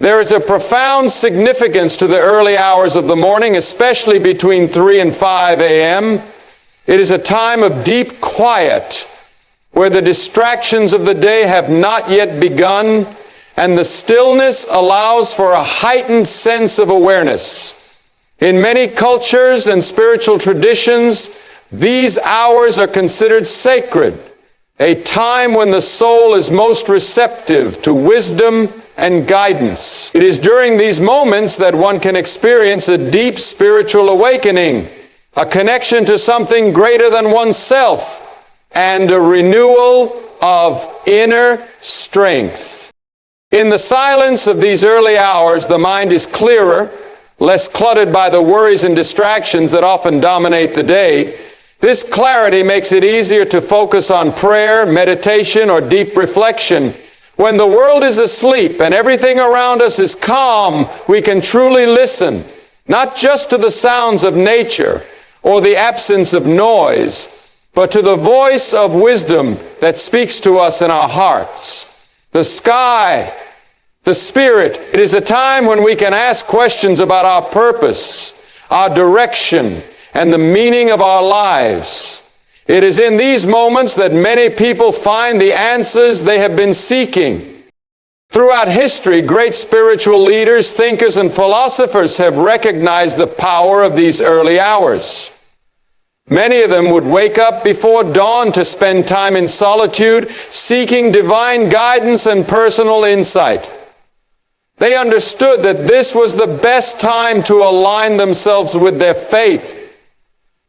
There is a profound significance to the early hours of the morning, especially between 3 and 5 a.m. It is a time of deep quiet, where the distractions of the day have not yet begun, and the stillness allows for a heightened sense of awareness. In many cultures and spiritual traditions, these hours are considered sacred, a time when the soul is most receptive to wisdom and guidance. It is during these moments that one can experience a deep spiritual awakening, a connection to something greater than oneself, and a renewal of inner strength. In the silence of these early hours, the mind is clearer, less cluttered by the worries and distractions that often dominate the day. This clarity makes it easier to focus on prayer, meditation, or deep reflection. When the world is asleep and everything around us is calm, we can truly listen, not just to the sounds of nature or the absence of noise, but to the voice of wisdom that speaks to us in our hearts. The sky, the Spirit. It is a time when we can ask questions about our purpose, our direction, and the meaning of our lives. It is in these moments that many people find the answers they have been seeking. Throughout history, great spiritual leaders, thinkers, and philosophers have recognized the power of these early hours. Many of them would wake up before dawn to spend time in solitude, seeking divine guidance and personal insight. They understood that this was the best time to align themselves with their faith,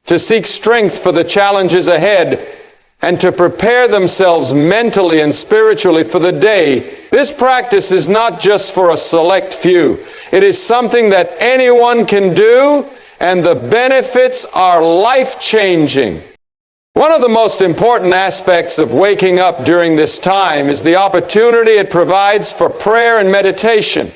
to seek strength for the challenges ahead, and to prepare themselves mentally and spiritually for the day. This practice is not just for a select few. It is something that anyone can do, and the benefits are life-changing. One of the most important aspects of waking up during this time is the opportunity it provides for prayer and meditation.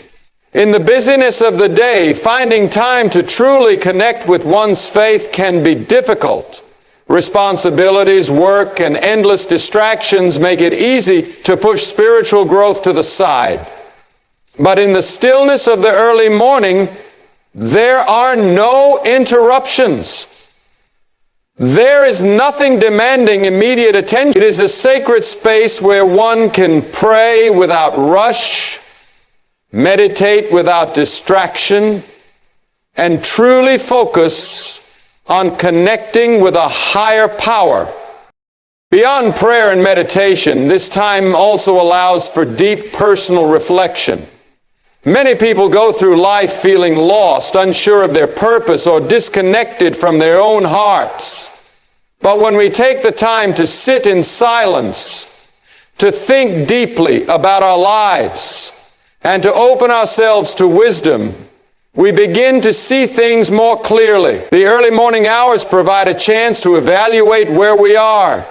In the busyness of the day, finding time to truly connect with one's faith can be difficult. Responsibilities, work, and endless distractions make it easy to push spiritual growth to the side. But in the stillness of the early morning, there are no interruptions. There is nothing demanding immediate attention. It is a sacred space where one can pray without rush, meditate without distraction, and truly focus on connecting with a higher power. Beyond prayer and meditation, this time also allows for deep personal reflection. Many people go through life feeling lost, unsure of their purpose, or disconnected from their own hearts. But when we take the time to sit in silence, to think deeply about our lives, and to open ourselves to wisdom, we begin to see things more clearly. The early morning hours provide a chance to evaluate where we are,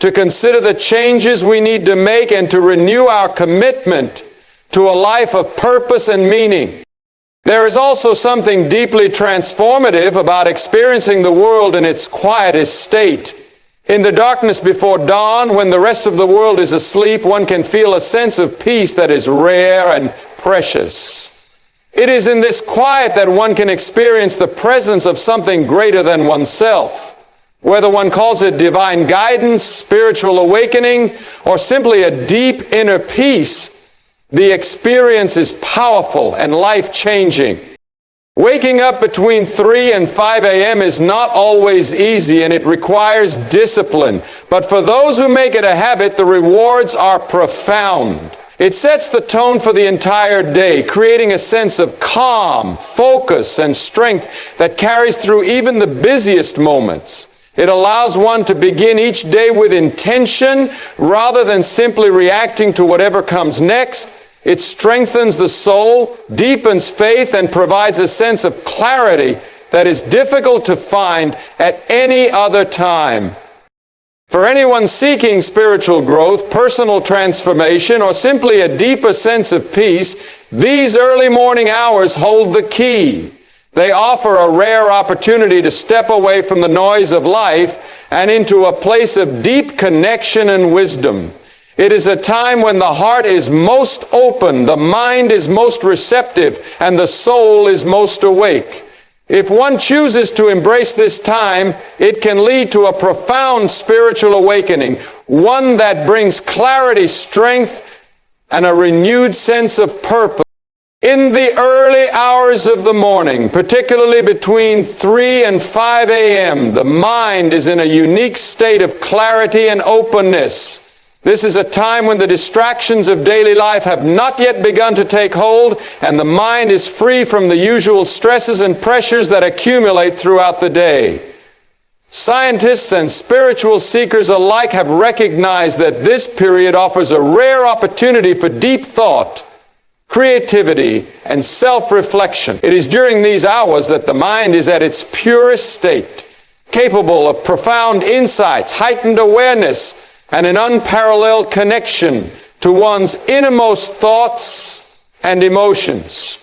to consider the changes we need to make, and to renew our commitment to a life of purpose and meaning. There is also something deeply transformative about experiencing the world in its quietest state. In the darkness before dawn, when the rest of the world is asleep, one can feel a sense of peace that is rare and precious. It is in this quiet that one can experience the presence of something greater than oneself. Whether one calls it divine guidance, spiritual awakening, or simply a deep inner peace, the experience is powerful and life-changing. Waking up between 3 and 5 a.m. is not always easy, and it requires discipline. But for those who make it a habit, the rewards are profound. It sets the tone for the entire day, creating a sense of calm, focus, and strength that carries through even the busiest moments. It allows one to begin each day with intention rather than simply reacting to whatever comes next. It strengthens the soul, deepens faith, and provides a sense of clarity that is difficult to find at any other time. For anyone seeking spiritual growth, personal transformation, or simply a deeper sense of peace, these early morning hours hold the key. They offer a rare opportunity to step away from the noise of life and into a place of deep connection and wisdom. It is a time when the heart is most open, the mind is most receptive, and the soul is most awake. If one chooses to embrace this time, it can lead to a profound spiritual awakening, one that brings clarity, strength, and a renewed sense of purpose. In the early hours of the morning, particularly between 3 and 5 a.m., the mind is in a unique state of clarity and openness. This is a time when the distractions of daily life have not yet begun to take hold, and the mind is free from the usual stresses and pressures that accumulate throughout the day. Scientists and spiritual seekers alike have recognized that this period offers a rare opportunity for deep thought, creativity, and self-reflection. It is during these hours that the mind is at its purest state, capable of profound insights, heightened awareness, and an unparalleled connection to one's innermost thoughts and emotions.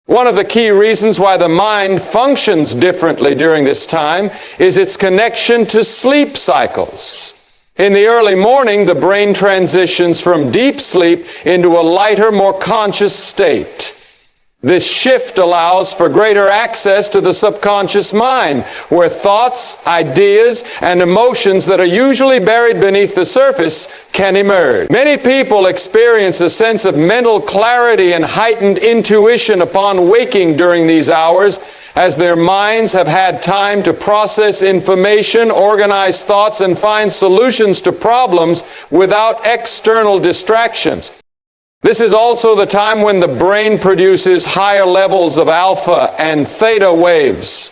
One of the key reasons why the mind functions differently during this time is its connection to sleep cycles. In the early morning, the brain transitions from deep sleep into a lighter, more conscious state. This shift allows for greater access to the subconscious mind, where thoughts, ideas, and emotions that are usually buried beneath the surface can emerge. Many people experience a sense of mental clarity and heightened intuition upon waking during these hours, as their minds have had time to process information, organize thoughts, and find solutions to problems without external distractions. This is also the time when the brain produces higher levels of alpha and theta waves.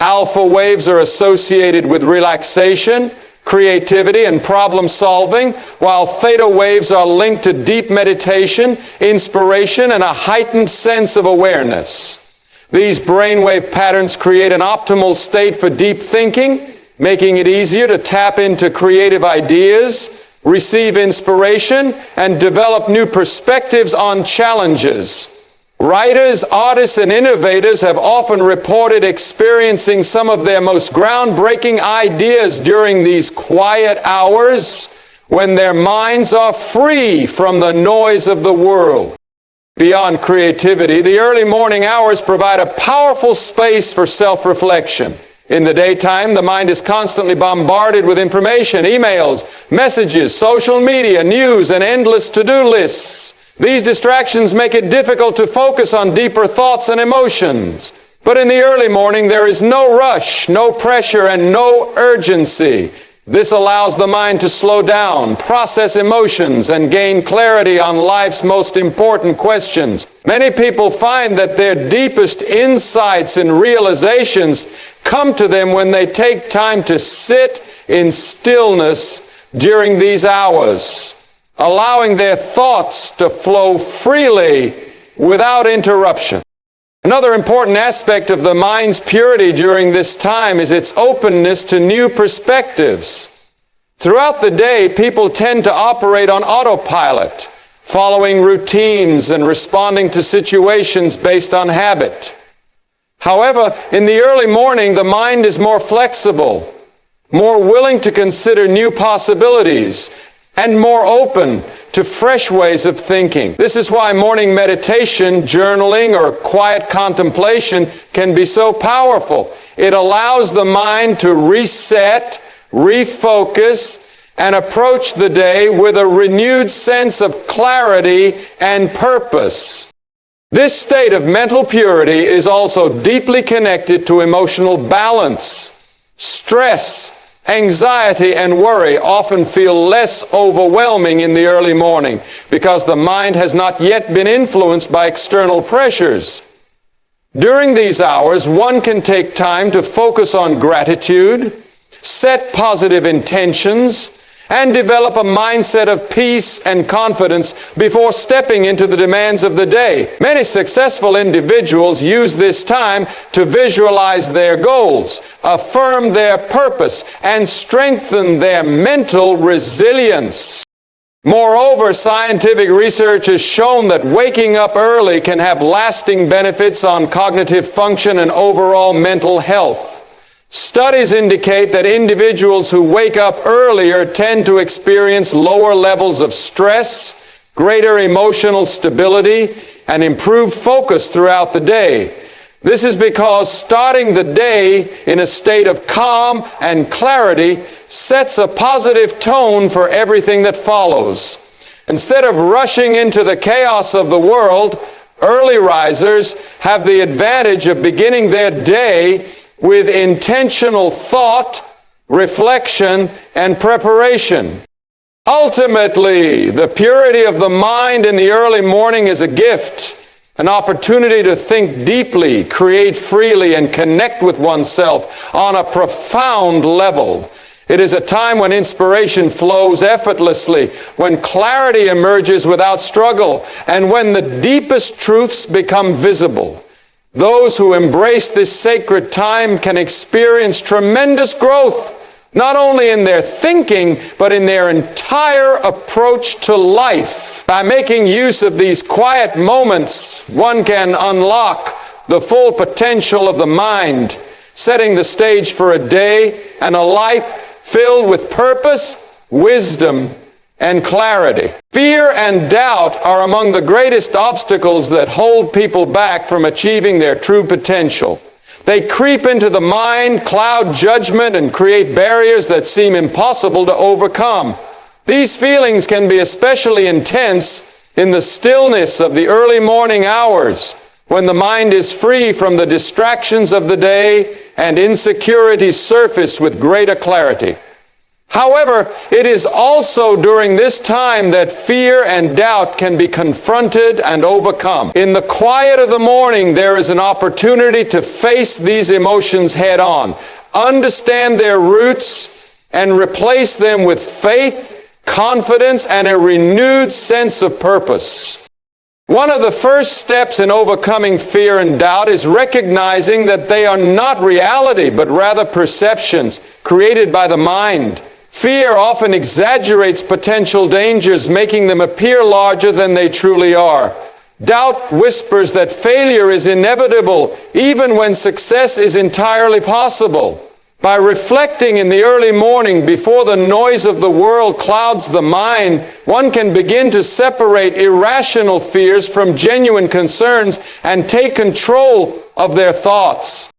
Alpha waves are associated with relaxation, creativity, and problem solving, while theta waves are linked to deep meditation, inspiration, and a heightened sense of awareness. These brainwave patterns create an optimal state for deep thinking, making it easier to tap into creative ideas, receive inspiration, and develop new perspectives on challenges. Writers, artists, and innovators have often reported experiencing some of their most groundbreaking ideas during these quiet hours when their minds are free from the noise of the world. Beyond creativity, the early morning hours provide a powerful space for self-reflection. In the daytime, the mind is constantly bombarded with information, emails, messages, social media, news, and endless to-do lists. These distractions make it difficult to focus on deeper thoughts and emotions. But in the early morning, there is no rush, no pressure, and no urgency. This allows the mind to slow down, process emotions, and gain clarity on life's most important questions. Many people find that their deepest insights and realizations come to them when they take time to sit in stillness during these hours, allowing their thoughts to flow freely without interruption. Another important aspect of the mind's purity during this time is its openness to new perspectives. Throughout the day, people tend to operate on autopilot, following routines and responding to situations based on habit. However, in the early morning, the mind is more flexible, more willing to consider new possibilities, and more open to fresh ways of thinking. This is why morning meditation, journaling, or quiet contemplation can be so powerful. It allows the mind to reset, refocus, and approach the day with a renewed sense of clarity and purpose. This state of mental purity is also deeply connected to emotional balance. Stress, anxiety, and worry often feel less overwhelming in the early morning because the mind has not yet been influenced by external pressures. During these hours, one can take time to focus on gratitude, set positive intentions, and develop a mindset of peace and confidence before stepping into the demands of the day. Many successful individuals use this time to visualize their goals, affirm their purpose, and strengthen their mental resilience. Moreover, scientific research has shown that waking up early can have lasting benefits on cognitive function and overall mental health. Studies indicate that individuals who wake up earlier tend to experience lower levels of stress, greater emotional stability, and improved focus throughout the day. This is because starting the day in a state of calm and clarity sets a positive tone for everything that follows. Instead of rushing into the chaos of the world, early risers have the advantage of beginning their day with intentional thought, reflection, and preparation. Ultimately, the purity of the mind in the early morning is a gift, an opportunity to think deeply, create freely, and connect with oneself on a profound level. It is a time when inspiration flows effortlessly, when clarity emerges without struggle, and when the deepest truths become visible. Those who embrace this sacred time can experience tremendous growth, not only in their thinking, but in their entire approach to life. By making use of these quiet moments, one can unlock the full potential of the mind, setting the stage for a day and a life filled with purpose, wisdom, and clarity. Fear and doubt are among the greatest obstacles that hold people back from achieving their true potential. They creep into the mind, cloud judgment, and create barriers that seem impossible to overcome. These feelings can be especially intense in the stillness of the early morning hours, when the mind is free from the distractions of the day and insecurities surface with greater clarity. However, it is also during this time that fear and doubt can be confronted and overcome. In the quiet of the morning, there is an opportunity to face these emotions head on, understand their roots, and replace them with faith, confidence, and a renewed sense of purpose. One of the first steps in overcoming fear and doubt is recognizing that they are not reality, but rather perceptions created by the mind. Fear often exaggerates potential dangers, making them appear larger than they truly are. Doubt whispers that failure is inevitable, even when success is entirely possible. By reflecting in the early morning before the noise of the world clouds the mind, one can begin to separate irrational fears from genuine concerns and take control of their thoughts.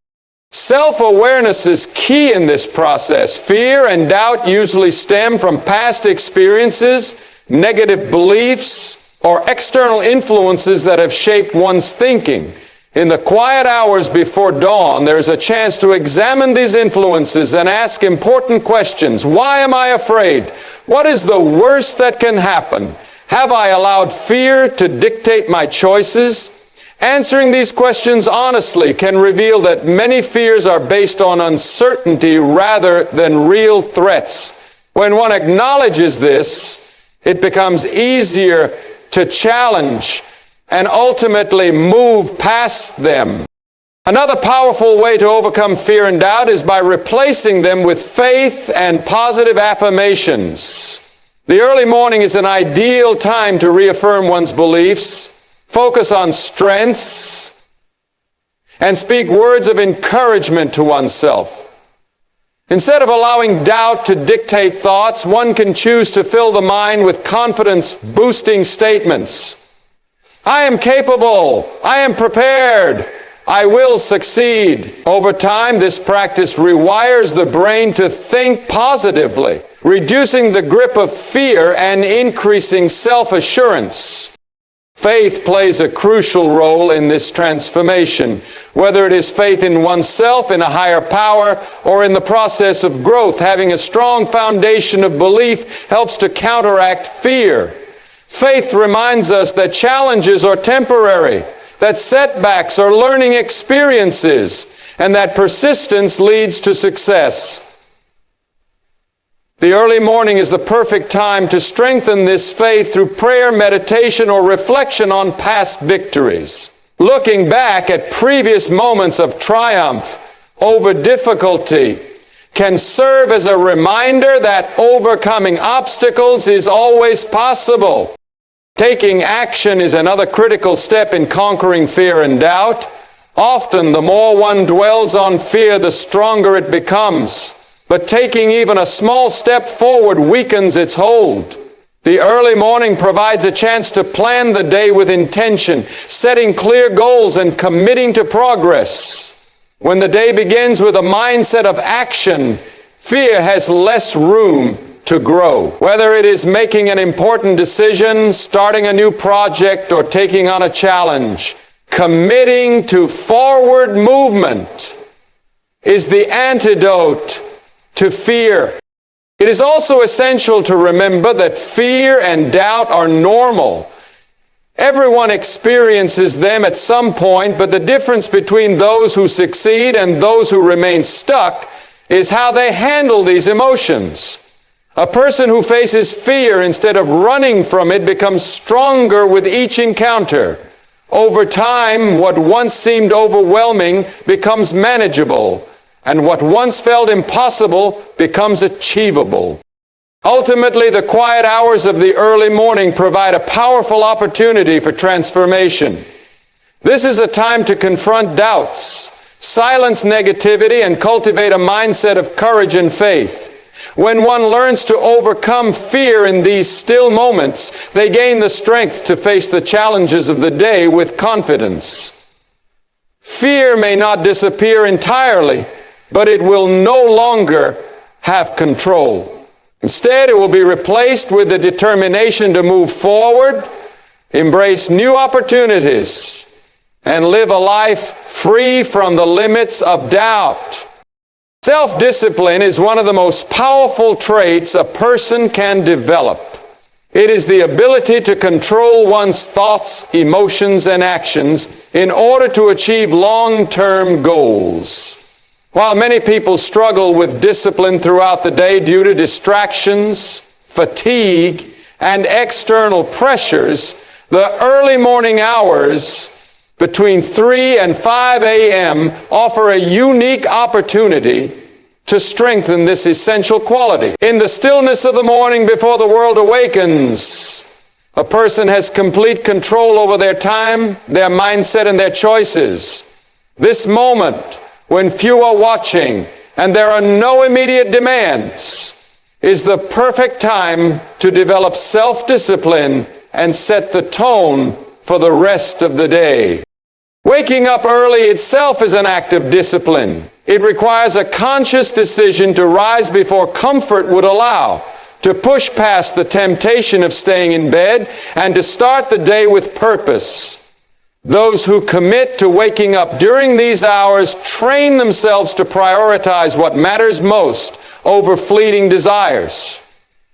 Self-awareness is key in this process. Fear and doubt usually stem from past experiences, negative beliefs, or external influences that have shaped one's thinking. In the quiet hours before dawn, there is a chance to examine these influences and ask important questions. Why am I afraid? What is the worst that can happen? Have I allowed fear to dictate my choices? Answering these questions honestly can reveal that many fears are based on uncertainty rather than real threats. When one acknowledges this, it becomes easier to challenge and ultimately move past them. Another powerful way to overcome fear and doubt is by replacing them with faith and positive affirmations. The early morning is an ideal time to reaffirm one's beliefs, focus on strengths, and speak words of encouragement to oneself. Instead of allowing doubt to dictate thoughts, one can choose to fill the mind with confidence-boosting statements. I am capable. I am prepared. I will succeed. Over time, this practice rewires the brain to think positively, reducing the grip of fear and increasing self-assurance. Faith plays a crucial role in this transformation, whether it is faith in oneself, in a higher power, or in the process of growth. Having a strong foundation of belief helps to counteract fear. Faith reminds us that challenges are temporary, that setbacks are learning experiences, and that persistence leads to success. The early morning is the perfect time to strengthen this faith through prayer, meditation, or reflection on past victories. Looking back at previous moments of triumph over difficulty can serve as a reminder that overcoming obstacles is always possible. Taking action is another critical step in conquering fear and doubt. Often, the more one dwells on fear, the stronger it becomes. But taking even a small step forward weakens its hold. The early morning provides a chance to plan the day with intention, setting clear goals and committing to progress. When the day begins with a mindset of action, fear has less room to grow. Whether it is making an important decision, starting a new project, or taking on a challenge, committing to forward movement is the antidote to fear. It is also essential to remember that fear and doubt are normal. Everyone experiences them at some point, but the difference between those who succeed and those who remain stuck is how they handle these emotions. A person who faces fear instead of running from it becomes stronger with each encounter. Over time, what once seemed overwhelming becomes manageable, and what once felt impossible becomes achievable. Ultimately, the quiet hours of the early morning provide a powerful opportunity for transformation. This is a time to confront doubts, silence negativity, and cultivate a mindset of courage and faith. When one learns to overcome fear in these still moments, they gain the strength to face the challenges of the day with confidence. Fear may not disappear entirely, but it will no longer have control. Instead, it will be replaced with the determination to move forward, embrace new opportunities, and live a life free from the limits of doubt. Self-discipline is one of the most powerful traits a person can develop. It is the ability to control one's thoughts, emotions, and actions in order to achieve long-term goals. While many people struggle with discipline throughout the day due to distractions, fatigue, and external pressures, the early morning hours between 3 and 5 a.m. offer a unique opportunity to strengthen this essential quality. In the stillness of the morning before the world awakens, a person has complete control over their time, their mindset, and their choices. This moment, when few are watching and there are no immediate demands, is the perfect time to develop self-discipline and set the tone for the rest of the day. Waking up early itself is an act of discipline. It requires a conscious decision to rise before comfort would allow, to push past the temptation of staying in bed, and to start the day with purpose. Those who commit to waking up during these hours train themselves to prioritize what matters most over fleeting desires.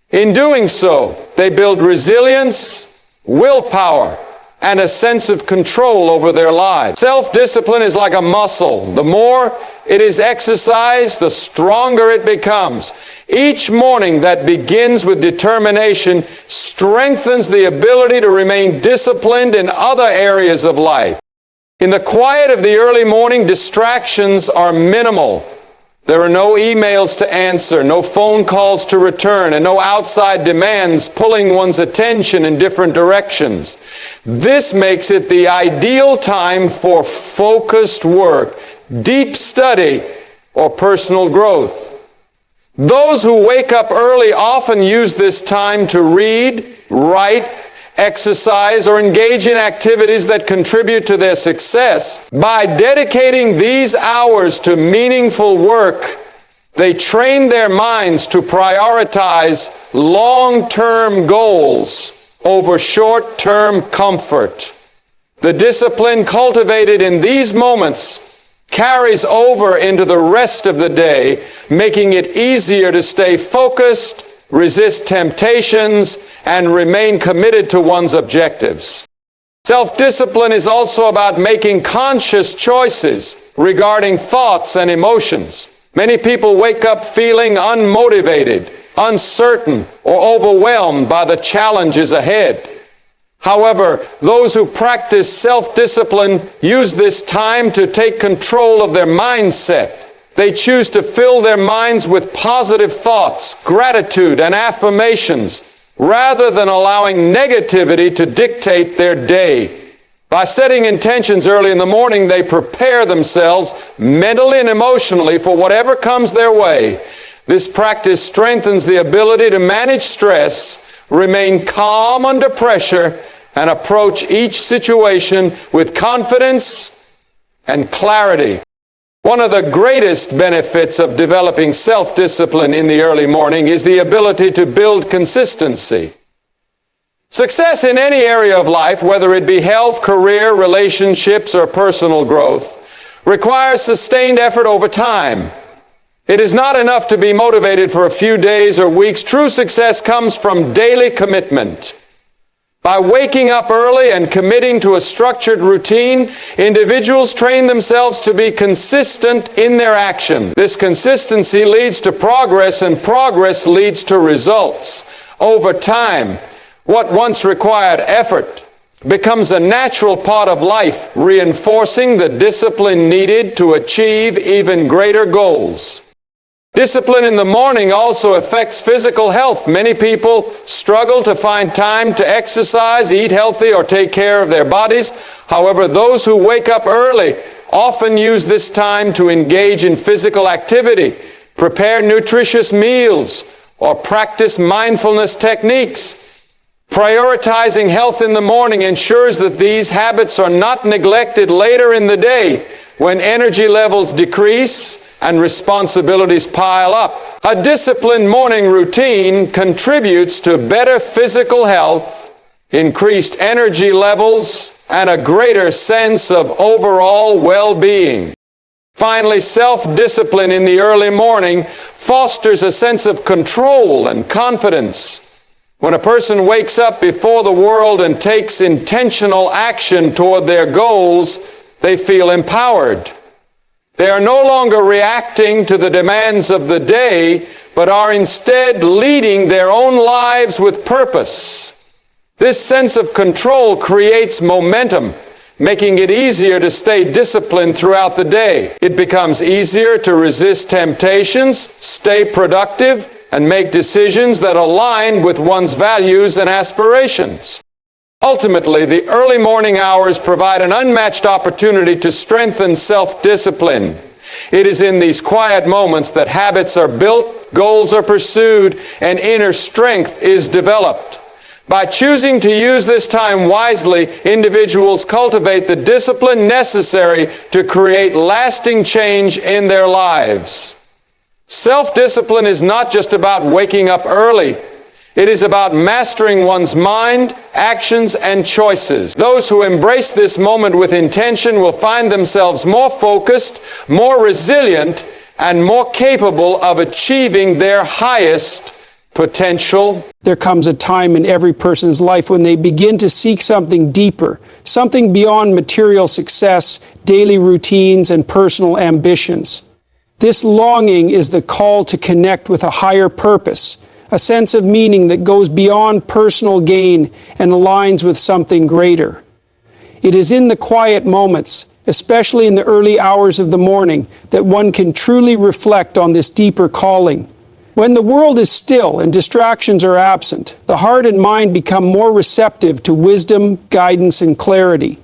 In doing so, they build resilience, willpower, and a sense of control over their lives. Self-discipline is like a muscle. The more it is exercised, the stronger it becomes. Each morning that begins with determination strengthens the ability to remain disciplined in other areas of life. In the quiet of the early morning, distractions are minimal. There are no emails to answer, no phone calls to return, and no outside demands pulling one's attention in different directions. This makes it the ideal time for focused work, deep study, or personal growth. Those who wake up early often use this time to read, write, exercise, or engage in activities that contribute to their success. By dedicating these hours to meaningful work, they train their minds to prioritize long-term goals over short-term comfort. The discipline cultivated in these moments carries over into the rest of the day, making it easier to stay focused, resist temptations, and remain committed to one's objectives. Self-discipline is also about making conscious choices regarding thoughts and emotions. Many people wake up feeling unmotivated, uncertain, or overwhelmed by the challenges ahead. However, those who practice self-discipline use this time to take control of their mindset. They choose to fill their minds with positive thoughts, gratitude, and affirmations, rather than allowing negativity to dictate their day. By setting intentions early in the morning, they prepare themselves mentally and emotionally for whatever comes their way. This practice strengthens the ability to manage stress, remain calm under pressure, and approach each situation with confidence and clarity. One of the greatest benefits of developing self-discipline in the early morning is the ability to build consistency. Success in any area of life, whether it be health, career, relationships, or personal growth, requires sustained effort over time. It is not enough to be motivated for a few days or weeks. True success comes from daily commitment. By waking up early and committing to a structured routine, individuals train themselves to be consistent in their action. This consistency leads to progress, and progress leads to results. Over time, what once required effort becomes a natural part of life, reinforcing the discipline needed to achieve even greater goals. Discipline in the morning also affects physical health. Many people struggle to find time to exercise, eat healthy, or take care of their bodies. However, those who wake up early often use this time to engage in physical activity, prepare nutritious meals, or practice mindfulness techniques. Prioritizing health in the morning ensures that these habits are not neglected later in the day when energy levels decrease and responsibilities pile up. A disciplined morning routine contributes to better physical health, increased energy levels, and a greater sense of overall well-being. Finally, self-discipline in the early morning fosters a sense of control and confidence. When a person wakes up before the world and takes intentional action toward their goals, they feel empowered. They are no longer reacting to the demands of the day, but are instead leading their own lives with purpose. This sense of control creates momentum, making it easier to stay disciplined throughout the day. It becomes easier to resist temptations, stay productive, and make decisions that align with one's values and aspirations. Ultimately, the early morning hours provide an unmatched opportunity to strengthen self-discipline. It is in these quiet moments that habits are built, goals are pursued, and inner strength is developed. By choosing to use this time wisely, individuals cultivate the discipline necessary to create lasting change in their lives. Self-discipline is not just about waking up early. It is about mastering one's mind, actions, and choices. Those who embrace this moment with intention will find themselves more focused, more resilient, and more capable of achieving their highest potential. There comes a time in every person's life when they begin to seek something deeper, something beyond material success, daily routines, and personal ambitions. This longing is the call to connect with a higher purpose, a sense of meaning that goes beyond personal gain and aligns with something greater. It is in the quiet moments, especially in the early hours of the morning, that one can truly reflect on this deeper calling. When the world is still and distractions are absent, the heart and mind become more receptive to wisdom, guidance, and clarity.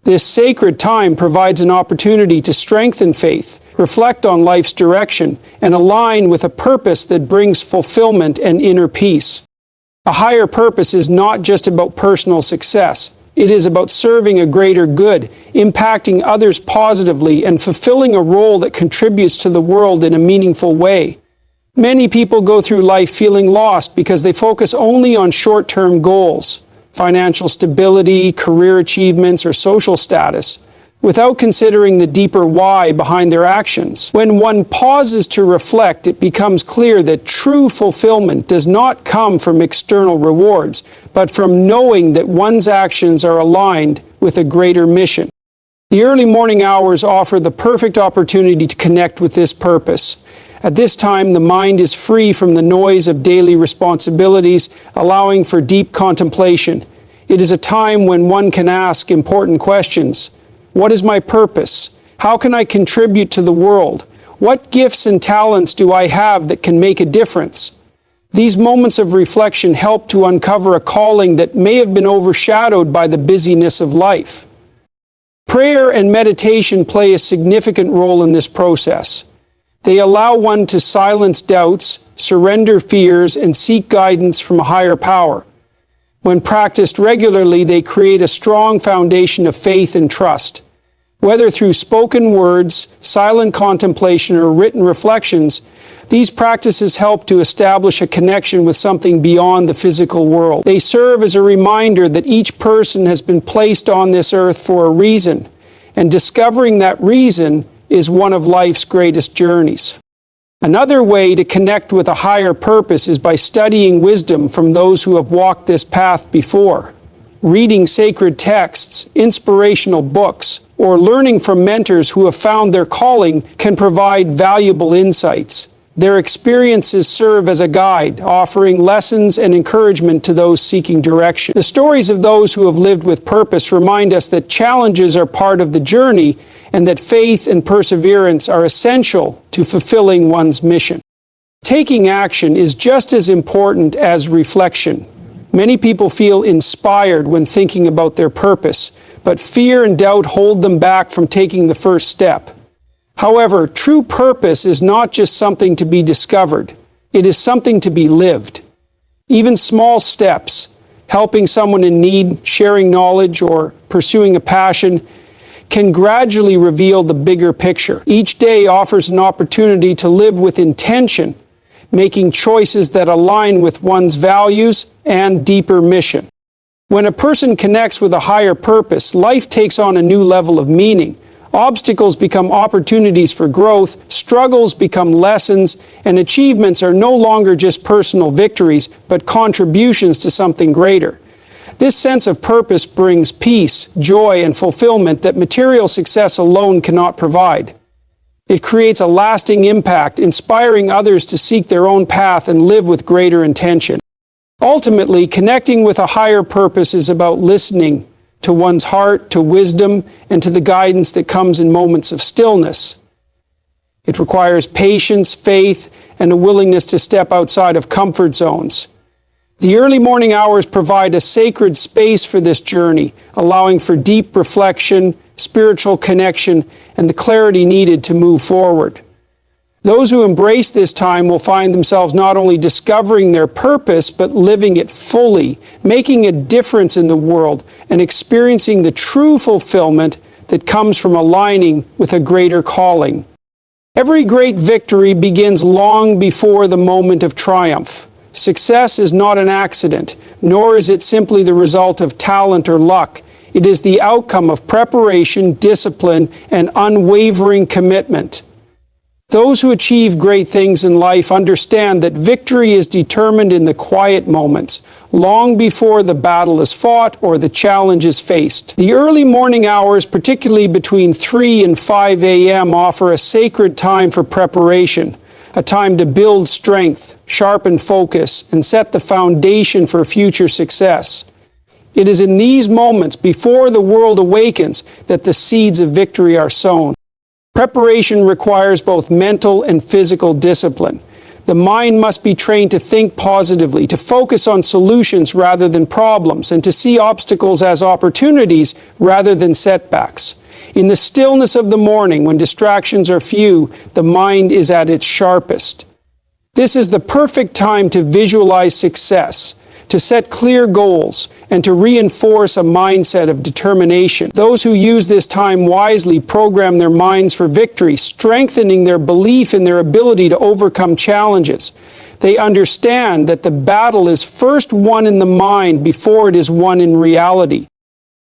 This sacred time provides an opportunity to strengthen faith, reflect on life's direction, and align with a purpose that brings fulfillment and inner peace. A higher purpose is not just about personal success. It is about serving a greater good, impacting others positively, and fulfilling a role that contributes to the world in a meaningful way. Many people go through life feeling lost because they focus only on short-term goals, financial stability, career achievements, or social status, without considering the deeper why behind their actions. When one pauses to reflect, it becomes clear that true fulfillment does not come from external rewards, but from knowing that one's actions are aligned with a greater mission. The early morning hours offer the perfect opportunity to connect with this purpose. At this time, the mind is free from the noise of daily responsibilities, allowing for deep contemplation. It is a time when one can ask important questions. What is my purpose? How can I contribute to the world? What gifts and talents do I have that can make a difference? These moments of reflection help to uncover a calling that may have been overshadowed by the busyness of life. Prayer and meditation play a significant role in this process. They allow one to silence doubts, surrender fears, and seek guidance from a higher power. When practiced regularly, they create a strong foundation of faith and trust. Whether through spoken words, silent contemplation, or written reflections, these practices help to establish a connection with something beyond the physical world. They serve as a reminder that each person has been placed on this earth for a reason, and discovering that reason is one of life's greatest journeys. Another way to connect with a higher purpose is by studying wisdom from those who have walked this path before. Reading sacred texts, inspirational books, or learning from mentors who have found their calling can provide valuable insights. Their experiences serve as a guide, offering lessons and encouragement to those seeking direction. The stories of those who have lived with purpose remind us that challenges are part of the journey and that faith and perseverance are essential to fulfilling one's mission. Taking action is just as important as reflection. Many people feel inspired when thinking about their purpose, but fear and doubt hold them back from taking the first step. However, true purpose is not just something to be discovered. It is something to be lived. Even small steps, helping someone in need, sharing knowledge, or pursuing a passion, can gradually reveal the bigger picture. Each day offers an opportunity to live with intention, making choices that align with one's values and deeper mission. When a person connects with a higher purpose, life takes on a new level of meaning. Obstacles become opportunities for growth, struggles become lessons, and achievements are no longer just personal victories, but contributions to something greater. This sense of purpose brings peace, joy, and fulfillment that material success alone cannot provide. It creates a lasting impact, inspiring others to seek their own path and live with greater intention. Ultimately, connecting with a higher purpose is about listening to one's heart, to wisdom, and to the guidance that comes in moments of stillness. It requires patience, faith, and a willingness to step outside of comfort zones. The early morning hours provide a sacred space for this journey, allowing for deep reflection, spiritual connection, and the clarity needed to move forward. Those who embrace this time will find themselves not only discovering their purpose, but living it fully, making a difference in the world, and experiencing the true fulfillment that comes from aligning with a greater calling. Every great victory begins long before the moment of triumph. Success is not an accident, nor is it simply the result of talent or luck. It is the outcome of preparation, discipline, and unwavering commitment. Those who achieve great things in life understand that victory is determined in the quiet moments, long before the battle is fought or the challenge is faced. The early morning hours, particularly between 3 and 5 a.m., offer a sacred time for preparation, a time to build strength, sharpen focus, and set the foundation for future success. It is in these moments, before the world awakens, that the seeds of victory are sown. Preparation requires both mental and physical discipline. The mind must be trained to think positively, to focus on solutions rather than problems, and to see obstacles as opportunities rather than setbacks. In the stillness of the morning, when distractions are few, the mind is at its sharpest. This is the perfect time to visualize success, to set clear goals, and to reinforce a mindset of determination. Those who use this time wisely program their minds for victory, strengthening their belief in their ability to overcome challenges. They understand that the battle is first won in the mind before it is won in reality.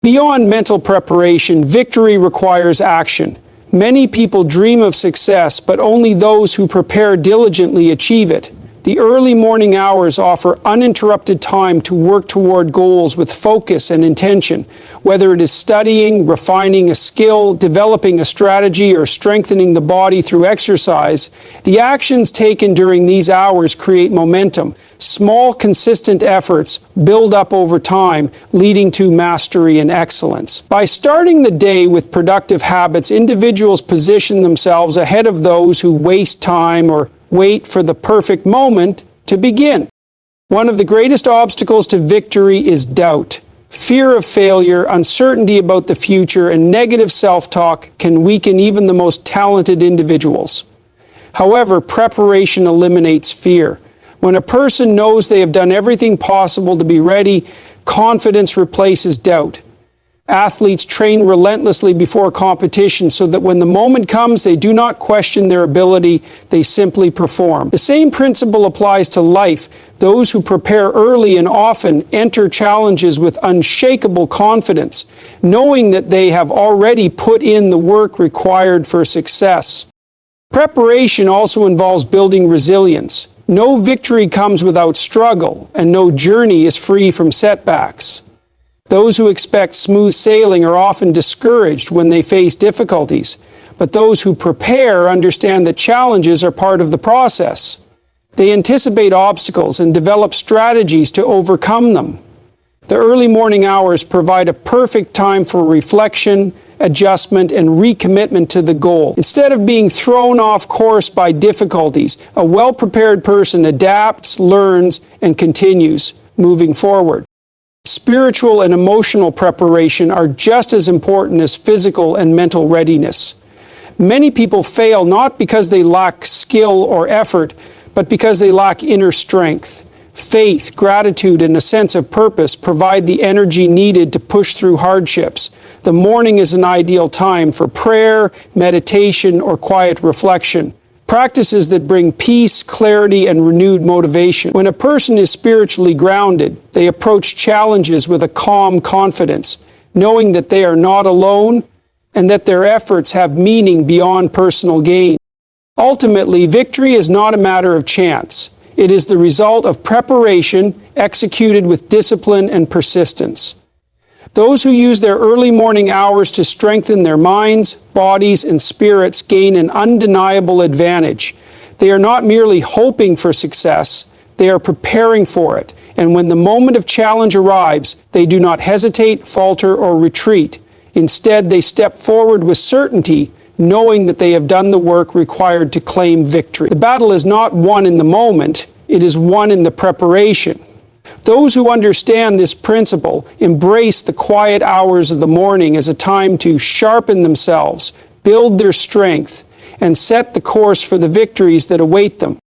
Beyond mental preparation, victory requires action. Many people dream of success, but only those who prepare diligently achieve it. The early morning hours offer uninterrupted time to work toward goals with focus and intention. Whether it is studying, refining a skill, developing a strategy, or strengthening the body through exercise, the actions taken during these hours create momentum. Small, consistent efforts build up over time, leading to mastery and excellence. By starting the day with productive habits, individuals position themselves ahead of those who waste time or wait for the perfect moment to begin. One of the greatest obstacles to victory is doubt. Fear of failure, uncertainty about the future, and negative self-talk can weaken even the most talented individuals. However, preparation eliminates fear. When a person knows they have done everything possible to be ready, confidence replaces doubt. Athletes train relentlessly before competition so that when the moment comes, they do not question their ability, they simply perform. The same principle applies to life. Those who prepare early and often enter challenges with unshakable confidence, knowing that they have already put in the work required for success. Preparation also involves building resilience. No victory comes without struggle, and no journey is free from setbacks. Those who expect smooth sailing are often discouraged when they face difficulties, but those who prepare understand that challenges are part of the process. They anticipate obstacles and develop strategies to overcome them. The early morning hours provide a perfect time for reflection, adjustment, and recommitment to the goal. Instead of being thrown off course by difficulties, a well-prepared person adapts, learns, and continues, moving forward. Spiritual and emotional preparation are just as important as physical and mental readiness. Many people fail not because they lack skill or effort, but because they lack inner strength. Faith, gratitude, and a sense of purpose provide the energy needed to push through hardships. The morning is an ideal time for prayer, meditation, or quiet reflection. Practices that bring peace, clarity, and renewed motivation. When a person is spiritually grounded, they approach challenges with a calm confidence, knowing that they are not alone and that their efforts have meaning beyond personal gain. Ultimately, victory is not a matter of chance. It is the result of preparation executed with discipline and persistence. Those who use their early morning hours to strengthen their minds, bodies, and spirits gain an undeniable advantage. They are not merely hoping for success, they are preparing for it. And when the moment of challenge arrives, they do not hesitate, falter, or retreat. Instead, they step forward with certainty, knowing that they have done the work required to claim victory. The battle is not won in the moment, it is won in the preparation. Those who understand this principle embrace the quiet hours of the morning as a time to sharpen themselves, build their strength, and set the course for the victories that await them.